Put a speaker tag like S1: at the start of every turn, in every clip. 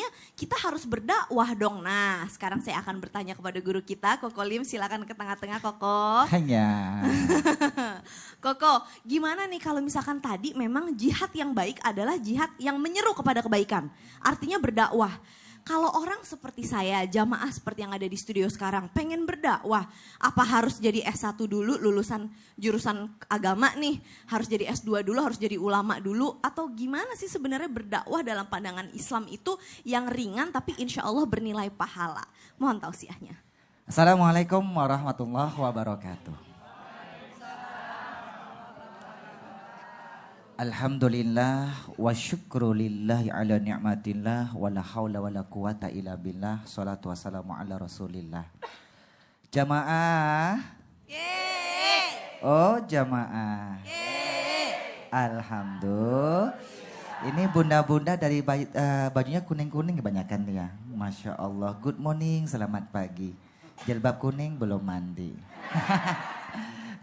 S1: artinya kita harus berdakwah dong. Nah, sekarang saya akan bertanya kepada guru kita, Koko Lim, silakan ke tengah-tengah Koko.
S2: Hanya.
S1: Koko, gimana nih kalau misalkan tadi memang jihad yang baik adalah jihad yang menyeru kepada kebaikan. Artinya berdakwah. Kalau orang seperti saya, jamaah seperti yang ada di studio sekarang, pengen berdakwah, apa harus jadi S1 dulu, lulusan jurusan agama nih, harus jadi S2 dulu, harus jadi ulama dulu, atau gimana sih sebenarnya berdakwah dalam pandangan Islam itu yang ringan tapi insya Allah bernilai pahala? Mohon tausiahnya.
S2: Assalamualaikum warahmatullahi wabarakatuh. Alhamdulillah wa syukrulillahi ala ni'matillah wa la hawla wa la quwata illa billah. Salatu wassalamu ala rasulillah. Jamaah.
S1: Yeay.
S2: Oh jamaah.
S1: Yeay.
S2: Alhamdulillah. Ini bunda-bunda dari bajunya kuning-kuning kebanyakan ya. Masya Allah. Good morning, selamat pagi. Jilbab kuning belum mandi.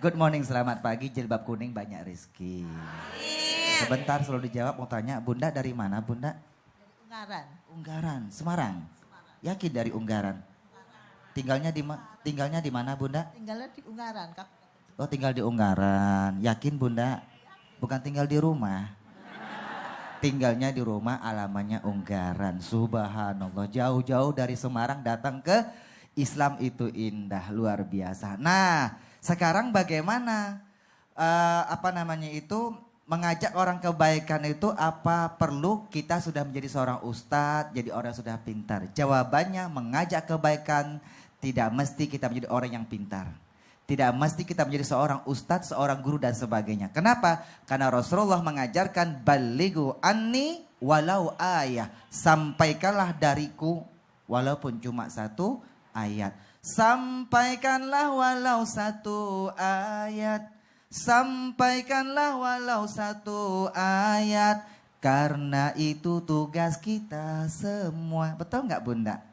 S2: Good morning, selamat pagi, jilbab kuning banyak rezeki. Sebentar selalu dijawab, mau tanya, Bunda dari mana Bunda?
S3: Dari Ungaran.
S2: Ungaran, Semarang. Yakin dari Ungaran? Tinggalnya di mana Bunda?
S3: Tinggalnya di Ungaran.
S2: Oh tinggal di Ungaran, yakin Bunda? Bukan tinggal di rumah. Tinggalnya di rumah, alamannya Ungaran. Subhanallah, jauh-jauh dari Semarang datang ke Islam itu indah, luar biasa. Nah, sekarang bagaimana mengajak orang kebaikan itu apa perlu kita sudah menjadi seorang ustadz, jadi orang yang sudah pintar? Jawabannya mengajak kebaikan tidak mesti kita menjadi orang yang pintar. Tidak mesti kita menjadi seorang ustadz, seorang guru dan sebagainya. Kenapa? Karena Rasulullah mengajarkan balighu anni walau ayah. Sampaikanlah dariku walaupun cuma satu ayat. Sampaikanlah walau satu ayat. Sampaikanlah walau satu ayat. Karena itu tugas kita semua. Betul nggak Bunda?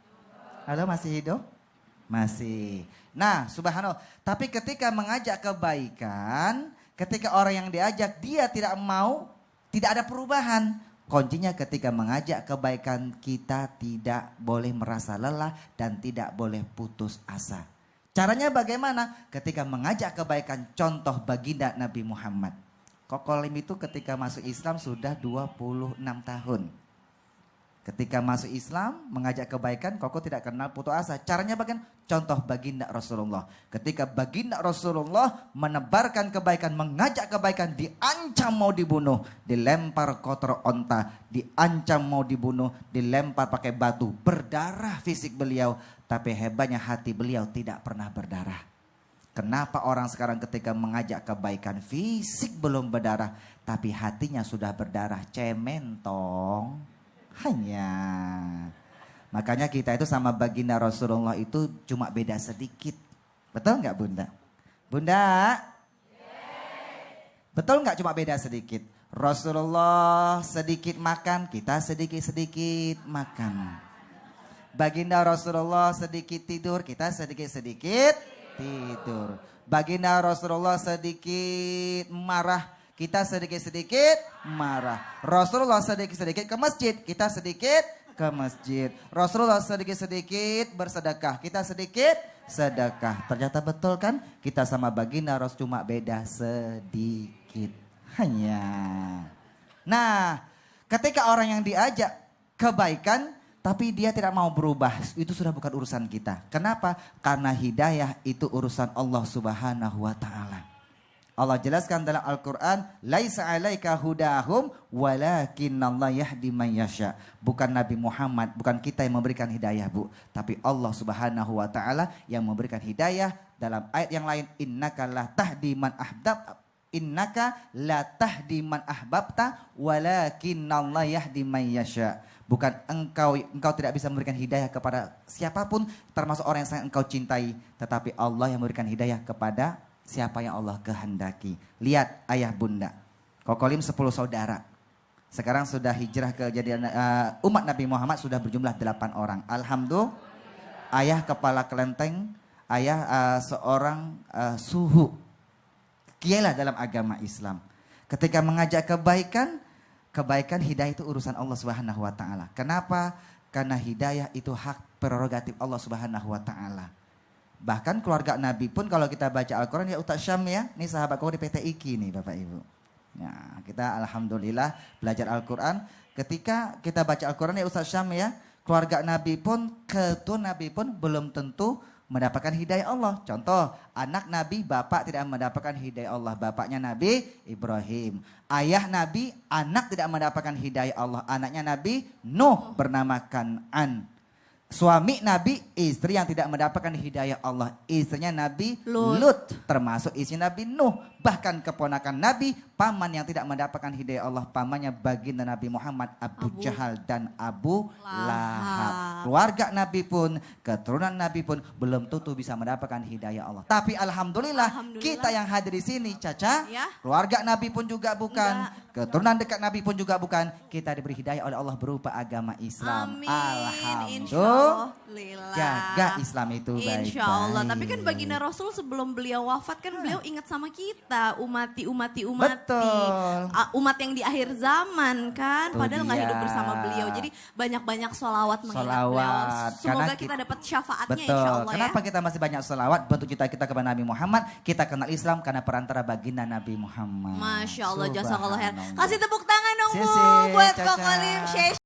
S2: Halo, masih hidup? Masih. Nah subhanallah. Tapi ketika mengajak kebaikan, ketika orang yang diajak dia tidak mau, tidak ada perubahan. Kuncinya ketika mengajak kebaikan kita tidak boleh merasa lelah dan tidak boleh putus asa. Caranya bagaimana? Ketika mengajak kebaikan, contoh baginda Nabi Muhammad. Koko Lim itu ketika masuk Islam sudah 26 tahun. Ketika masuk Islam, mengajak kebaikan, Koko tidak kenal putus asa. Caranya bagaimana? Contoh baginda Rasulullah. Ketika baginda Rasulullah menebarkan kebaikan, mengajak kebaikan, diancam mau dibunuh, dilempar kotor onta, diancam mau dibunuh, dilempar pakai batu, berdarah fisik beliau. Tapi hebatnya hati beliau tidak pernah berdarah. Kenapa orang sekarang ketika mengajak kebaikan, fisik belum berdarah, tapi hatinya sudah berdarah? Cementong. Hanya. Makanya kita itu sama baginda Rasulullah itu cuma beda sedikit. Betul nggak Bunda? Bunda? Betul nggak cuma beda sedikit? Rasulullah sedikit makan, kita sedikit-sedikit makan. Baginda Rasulullah sedikit tidur, kita sedikit-sedikit tidur. Baginda Rasulullah sedikit marah, kita sedikit-sedikit marah. Rasulullah sedikit-sedikit ke masjid, kita sedikit ke masjid. Rasulullah sedikit-sedikit bersedekah, kita sedikit sedekah. Ternyata betul kan? Kita sama baginda Rasul cuma beda sedikit. Hanya. Nah, ketika orang yang diajak kebaikan tapi dia tidak mau berubah, itu sudah bukan urusan kita. Kenapa? Karena hidayah itu urusan Allah Subhanahu wa taala. Allah jelaskan dalam Al-Quran, laisa alaika hudahum walakinallah yahdi man yasha. Bukan Nabi Muhammad, bukan kita yang memberikan hidayah Bu, tapi Allah Subhanahu wa taala yang memberikan hidayah. Dalam ayat yang lain, innaka la tahdi man ahbabta walakinallah yahdi man yasha. Bukan engkau tidak bisa memberikan hidayah kepada siapapun, termasuk orang yang sangat engkau cintai, tetapi Allah yang memberikan hidayah kepada siapa yang Allah kehendaki. Lihat ayah bunda, Koko Lim 10 saudara. Sekarang sudah hijrah ke umat Nabi Muhammad sudah berjumlah 8 orang. Alhamdulillah. Ayah kepala kelenteng, ayah seorang suhu. Kiailah dalam agama Islam. Ketika mengajak kebaikan hidayah itu urusan Allah Subhanahu wa taala. Kenapa? Karena hidayah itu hak prerogatif Allah Subhanahu wa taala. Bahkan keluarga Nabi pun kalau kita baca Al-Qur'an ya Ustaz Syam ya, ini sahabatku di PT IKI nih Bapak Ibu. Ya, kita alhamdulillah belajar Al-Qur'an. Ketika kita baca Al-Qur'an ya Ustaz Syam ya, keluarga Nabi pun, keturunan Nabi pun belum tentu mendapatkan hidayah Allah. Contoh, anak Nabi, bapak tidak mendapatkan hidayah Allah. Bapaknya Nabi Ibrahim. Ayah Nabi, anak tidak mendapatkan hidayah Allah. Anaknya Nabi Nuh bernama Kan'an. Suami Nabi, istri yang tidak mendapatkan hidayah Allah. Istrinya Nabi Lut. Termasuk istri Nabi Nuh. Bahkan keponakan Nabi, paman yang tidak mendapatkan hidayah Allah. Pamannya baginda Nabi Muhammad, Abu Jahal dan Abu Lahab. Keluarga Nabi pun, keturunan Nabi pun belum tentu bisa mendapatkan hidayah Allah. Tapi alhamdulillah, kita yang hadir di sini Caca,
S1: Ya.
S2: keluarga Nabi pun juga bukan.
S1: Enggak.
S2: Keturunan dekat Nabi pun juga bukan. Kita diberi hidayah oleh Allah berupa agama Islam.
S1: Amin.
S2: Alhamdulillah.
S1: Insyaallah.
S2: Jaga Islam itu baik-baik.
S1: Insya Allah. Tapi kan baginda Rasul sebelum beliau wafat kan beliau ingat sama kita. Umati.
S2: Betul.
S1: Umat yang di akhir zaman kan.
S2: Itu
S1: Padahal nggak
S2: dia.
S1: hidup bersama beliau. Jadi banyak-banyak sholawat mengingat beliau.
S2: Sholawat.
S1: Semoga
S2: Karena
S1: kita dapat syafaatnya
S2: Betul.
S1: insya Allah
S2: Kenapa
S1: ya.
S2: kita masih banyak sholawat? Bentuk kita kepada Nabi Muhammad. Kita kenal Islam karena perantara baginda Nabi Muhammad.
S1: Masya Allah, jazakallah khair.
S2: Subhanallah.
S1: Kasih tepuk tangan dong Bu
S2: Sisi,
S1: buat
S2: Caca.
S1: Kok Olim, Syekh